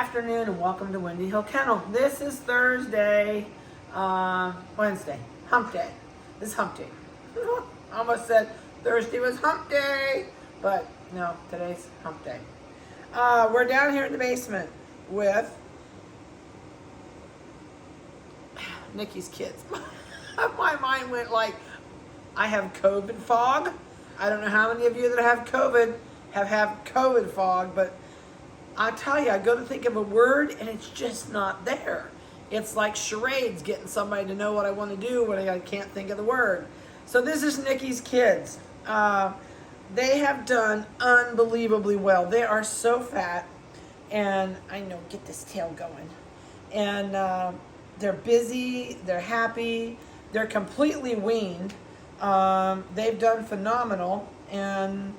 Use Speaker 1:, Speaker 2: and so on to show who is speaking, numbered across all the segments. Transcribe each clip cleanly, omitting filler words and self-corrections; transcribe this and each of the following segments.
Speaker 1: afternoon and welcome to Windy Hill Kennel. This is Thursday, Wednesday, hump day. This is hump day. I almost said Thursday was hump day, but no, today's hump day. We're down here in the basement with Nikki's kids. My mind went like, I have COVID fog. I don't know how many of you that have COVID have COVID fog, but I tell you, I go to think of a word and it's just not there. It's like charades, getting somebody to know what I want to do when I can't think of the word. So this is Nikki's kids. They have done unbelievably well. They are so fat, and I know, get this tail going. And they're busy, they're happy, they're completely weaned. They've done phenomenal, and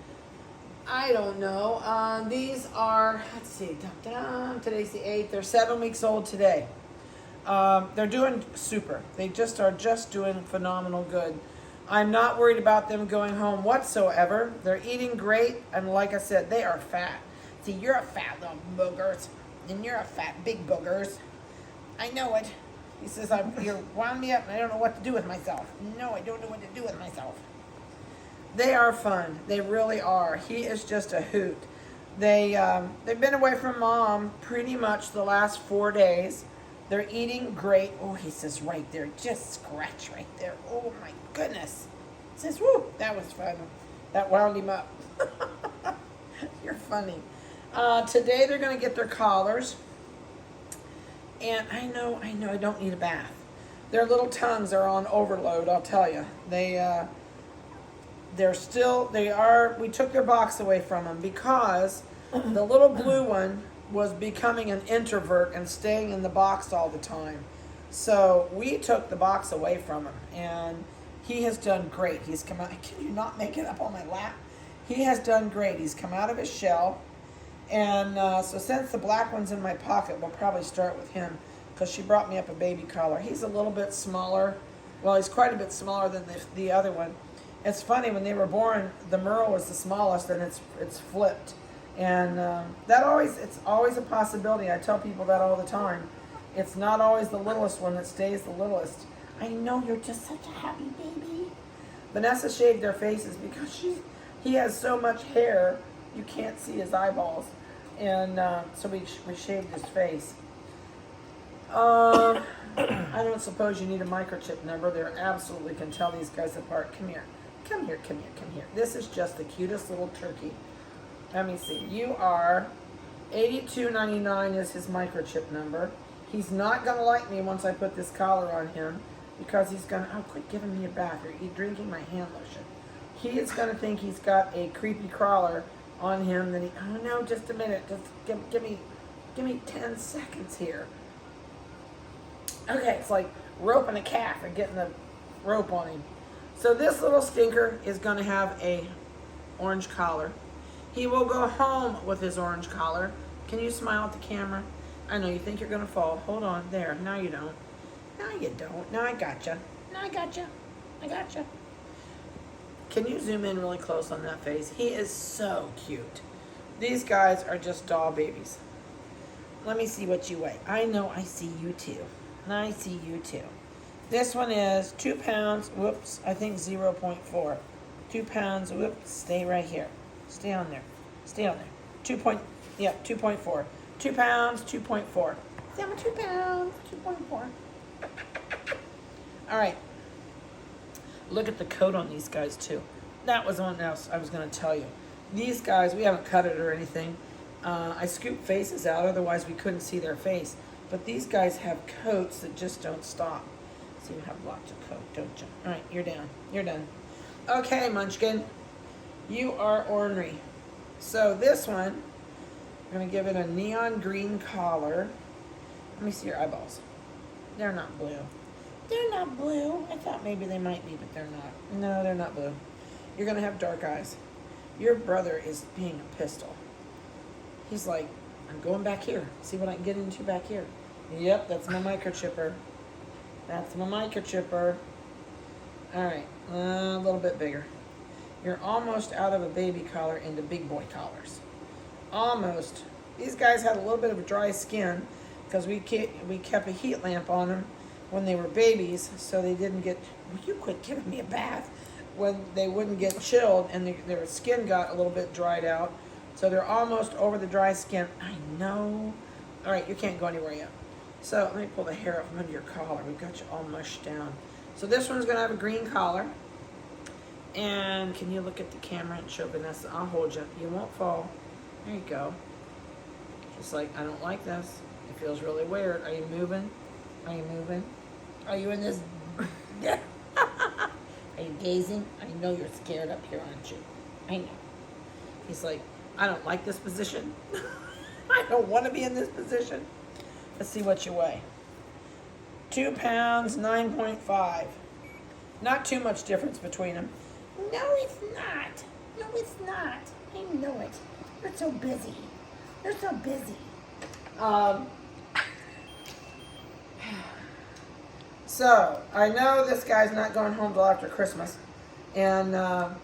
Speaker 1: I don't know. These are, let's see, today's the 8th. They're 7 weeks old today. They're doing super. They just are doing phenomenal good. I'm not worried about them going home whatsoever. They're eating great, and like I said, they are fat. See, you're a fat little boogers, and you're a fat big boogers. I know it. He says, you're wound me up, and I don't know what to do with myself. No, I don't know what to do with myself. They are fun. They really are. He is just a hoot. They've been away from mom pretty much the last 4 days. They're eating great. Oh, he says right there. Just scratch right there. Oh, my goodness. He says, whoo, that was fun. That wound him up. You're funny. Today they're going to get their collars. And I know, I don't need a bath. Their little tongues are on overload, I'll tell you. We took their box away from them because the little blue one was becoming an introvert and staying in the box all the time. So we took the box away from him, and he has done great. He's come out, can you not make it up on my lap? He has done great. He's come out of his shell. And so since the black one's in my pocket, we'll probably start with him because she brought me up a baby collar. He's a little bit smaller. Well, he's quite a bit smaller than the other one. It's funny, when they were born, the Merle was the smallest, and it's flipped. And it's always a possibility. I tell people that all the time. It's not always the littlest one that stays the littlest. I know, you're just such a happy baby. Vanessa shaved their faces because he has so much hair, you can't see his eyeballs. And so we shaved his face. I don't suppose you need a microchip number. They absolutely can tell these guys apart. Come here. Come here, come here, come here. This is just the cutest little turkey. Let me see. You are 82.99 is his microchip number. He's not going to like me once I put this collar on him because he's going to, oh, quit giving me a bath. You're drinking my hand lotion. He is going to think he's got a creepy crawler on him. Then oh no, just a minute. Just give me 10 seconds here. Okay, it's like roping a calf and getting the rope on him. So this little stinker is going to have a orange collar. He will go home with his orange collar. Can you smile at the camera? I know you think you're going to fall. Hold on. There. Now you don't. Now you don't. Now I gotcha. Now I gotcha. I gotcha. Can you zoom in really close on that face? He is so cute. These guys are just doll babies. Let me see what you weigh. I know I see you too. I see you too. This one is 2 pounds. Whoops, I think 0.4. 2 pounds. Whoops, stay right here. Stay on there. Stay on there. 2.4. 2 pounds, 2.4. I'm 2 pounds, 2.4. All right. Look at the coat on these guys too. That was one else I was going to tell you. These guys, we haven't cut it or anything. I scooped faces out, otherwise we couldn't see their face. But these guys have coats that just don't stop. So you have lots of coat, don't you? All right, you're down. You're done. Okay, Munchkin. You are ornery. So this one, I'm going to give it a neon green collar. Let me see your eyeballs. They're not blue. They're not blue. I thought maybe they might be, but they're not. No, they're not blue. You're going to have dark eyes. Your brother is being a pistol. He's like, I'm going back here. See what I can get into back here. Yep, that's my microchipper. That's my microchipper. All right, a little bit bigger. You're almost out of a baby collar into big boy collars. Almost. These guys had a little bit of a dry skin because we kept a heat lamp on them when they were babies, so they didn't get. Will you quit giving me a bath? When they wouldn't get chilled and their skin got a little bit dried out, so they're almost over the dry skin. I know. All right, you can't go anywhere yet. So let me pull the hair up from under your collar. We've got you all mushed down. So this one's gonna have a green collar. And can you look at the camera and show Vanessa? I'll hold you. You won't fall. There you go. Just like, I don't like this. It feels really weird. Are you moving? Are you moving? Are you in this? Are you gazing? I know you're scared up here, aren't you? I know. He's like, I don't like this position. I don't want to be in this position. Let's see what you weigh. 2 pounds, 9.5. Not too much difference between them. No, it's not. No, it's not. I know it. You're so busy. You're so busy. So, I know this guy's not going home till after Christmas. And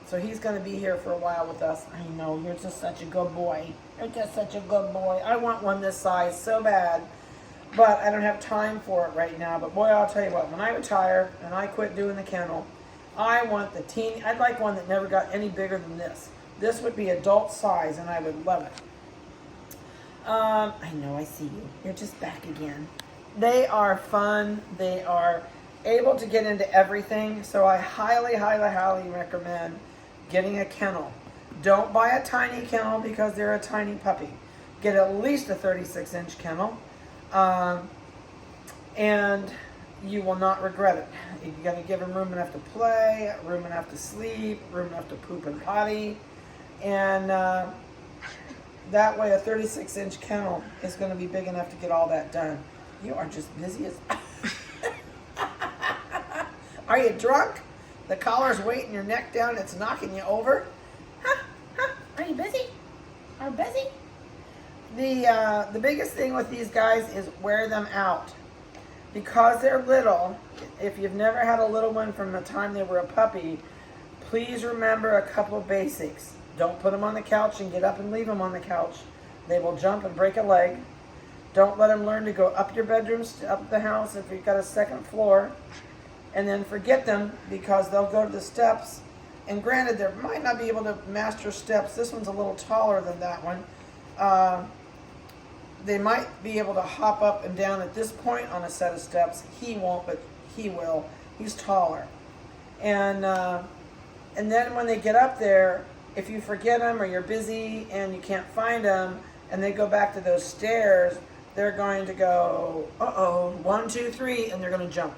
Speaker 1: so he's going to be here for a while with us. I know, you're just such a good boy. You're just such a good boy. I want one this size so bad. But I don't have time for it right now. But boy, I'll tell you what, when I retire and I quit doing the kennel, I want the teeny, I'd like one that never got any bigger than this. This would be adult size and I would love it. I know, I see you. You're just back again. They are fun. They are able to get into everything. So I highly, highly, highly recommend getting a kennel. Don't buy a tiny kennel because they're a tiny puppy. Get at least a 36-inch kennel. And you will not regret it. You got to give them room enough to play, room enough to sleep, room enough to poop and potty. And that way a 36-inch kennel is going to be big enough to get all that done. You are just busy as... Are you drunk? The collar's weighting your neck down. It's knocking you over. Are you busy? Are you busy? The biggest thing with these guys is wear them out. Because they're little, if you've never had a little one from the time they were a puppy, please remember a couple of basics. Don't put them on the couch and get up and leave them on the couch. They will jump and break a leg. Don't let them learn to go up your bedrooms, up the house if you've got a second floor. And then forget them because they'll go to the steps. And granted, they might not be able to master steps. This one's a little taller than that one. They might be able to hop up and down at this point on a set of steps. He won't, but he will. He's taller. And then when they get up there, if you forget them or you're busy and you can't find them, and they go back to those stairs, they're going to go, uh-oh, 1, 2, 3, and they're going to jump.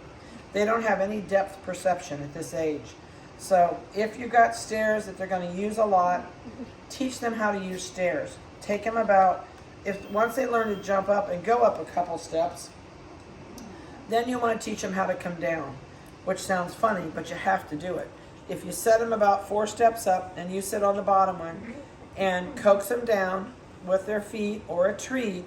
Speaker 1: They don't have any depth perception at this age. So if you've got stairs that they're going to use a lot, teach them how to use stairs. Take them about... Once they learn to jump up and go up a couple steps, then you want to teach them how to come down, which sounds funny, but you have to do it. If you set them about 4 steps up and you sit on the bottom one and coax them down with their feet or a treat,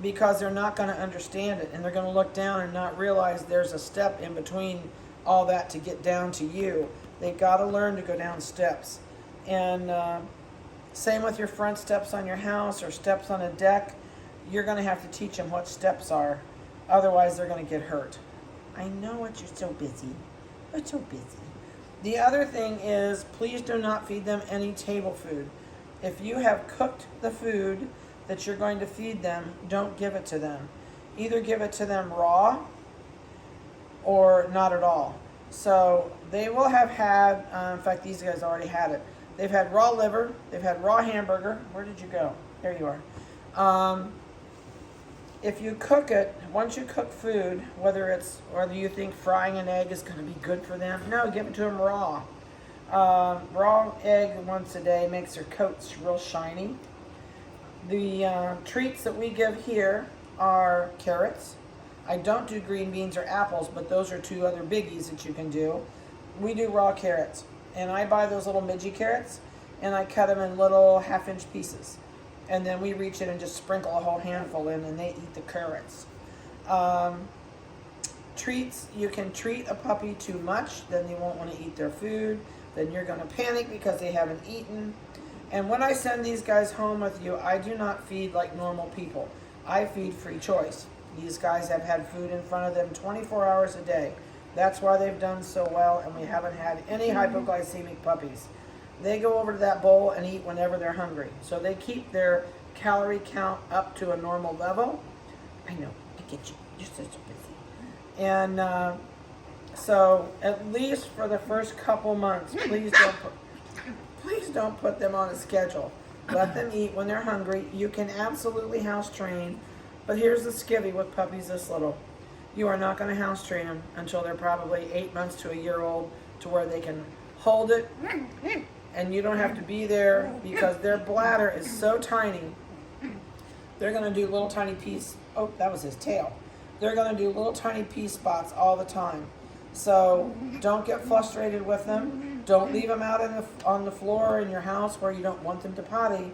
Speaker 1: because they're not going to understand it and they're going to look down and not realize there's a step in between all that to get down to you. They've got to learn to go down steps. And same with your front steps on your house or steps on a deck. You're going to have to teach them what steps are. Otherwise, they're going to get hurt. I know it. You're so busy. You're so busy. The other thing is, please do not feed them any table food. If you have cooked the food that you're going to feed them, don't give it to them. Either give it to them raw or not at all. So they will have had, in fact, these guys already had it. They've had raw liver. They've had raw hamburger. Where did you go? There you are. If you cook it, once you cook food, whether you think frying an egg is going to be good for them, no, give it to them raw. Raw egg once a day makes their coats real shiny. The treats that we give here are carrots. I don't do green beans or apples, but those are 2 other biggies that you can do. We do raw carrots. And I buy those little midgie carrots, and I cut them in little 1/2-inch pieces. And then we reach in and just sprinkle a whole handful in, and they eat the carrots. Treats, you can treat a puppy too much, then they won't want to eat their food. Then you're going to panic because they haven't eaten. And when I send these guys home with you, I do not feed like normal people. I feed free choice. These guys have had food in front of them 24 hours a day. That's why they've done so well, and we haven't had any hypoglycemic puppies. They go over to that bowl and eat whenever they're hungry. So they keep their calorie count up to a normal level. I know, I get you. You're so busy. And so at least for the first couple months, please don't put them on a schedule. Let them eat when they're hungry. You can absolutely house train, but here's the skivvy with puppies this little. You are not going to house train them until they're probably 8 months to a year old, to where they can hold it, and you don't have to be there, because their bladder is so tiny. They're going to do little tiny pees. Oh, that was his tail. They're going to do little tiny pee spots all the time. So don't get frustrated with them. Don't leave them out on the floor in your house where you don't want them to potty.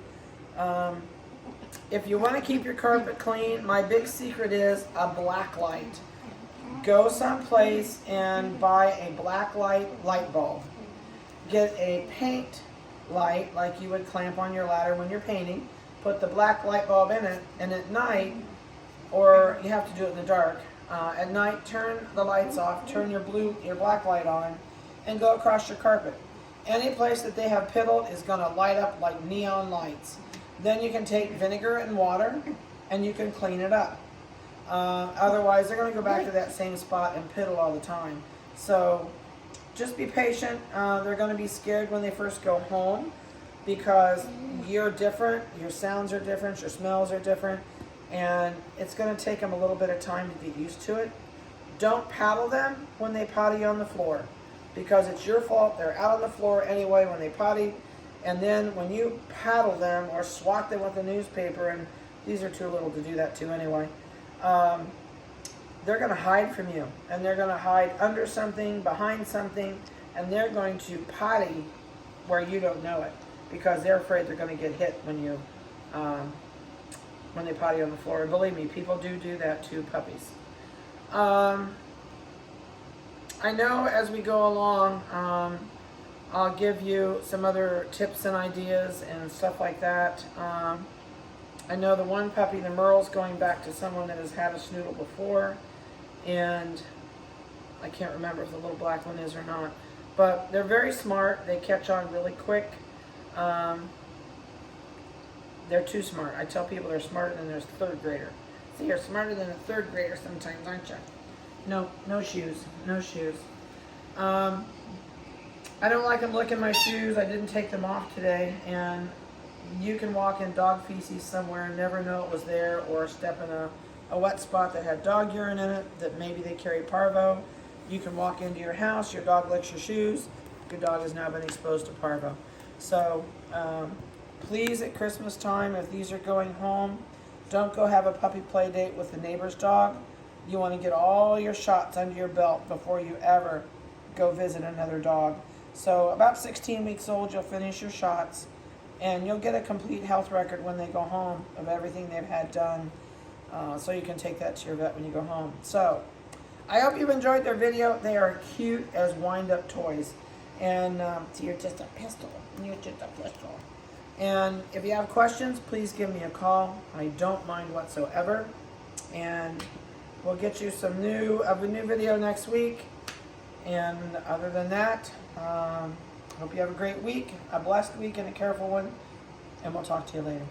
Speaker 1: If you want to keep your carpet clean, my big secret is a black light. Go someplace and buy a black light bulb. Get a paint light like you would clamp on your ladder when you're painting. Put the black light bulb in it, and at night, or you have to do it in the dark, at night turn the lights off, turn your black light on, and go across your carpet. Any place that they have piddled is going to light up like neon lights. Then you can take vinegar and water and you can clean it up. Otherwise, they're going to go back to that same spot and piddle all the time. So just be patient. They're going to be scared when they first go home, because you're different, your sounds are different, your smells are different, and it's going to take them a little bit of time to get used to it. Don't paddle them when they potty on the floor, because it's your fault. They're out on the floor anyway when they potty, and then when you paddle them or swat them with a newspaper, and these are too little to do that to anyway, they're going to hide from you, and they're going to hide under something, behind something, and they're going to potty where you don't know it, because they're afraid they're going to get hit when they potty on the floor. And believe me, people do that to puppies. I know as we go along, I'll give you some other tips and ideas and stuff like that. I know the one puppy, the Merle's going back to someone that has had a Schnoodle before, and I can't remember if the little black one is or not, but they're very smart. They catch on really quick. They're too smart. I tell people they're smarter than their third grader. See, you're smarter than a third grader sometimes, aren't you? No shoes. No shoes. I don't like them licking my shoes. I didn't take them off today, and you can walk in dog feces somewhere and never know it was there, or step in a wet spot that had dog urine in it, that maybe they carry parvo. You can walk into your house, your dog licks your shoes, your dog has now been exposed to parvo. So please, at Christmas time, if these are going home, don't go have a puppy play date with the neighbor's dog. You want to get all your shots under your belt before you ever go visit another dog. So about 16 weeks old, you'll finish your shots, and you'll get a complete health record when they go home of everything they've had done, so you can take that to your vet when you go home. So I hope you've enjoyed their video. They are cute as wind-up toys. And so you're just a pistol. You're just a pistol. And if you have questions, please give me a call. I don't mind whatsoever. And we'll get you a new video next week. And other than that, hope you have a great week, a blessed week, and a careful one. And we'll talk to you later.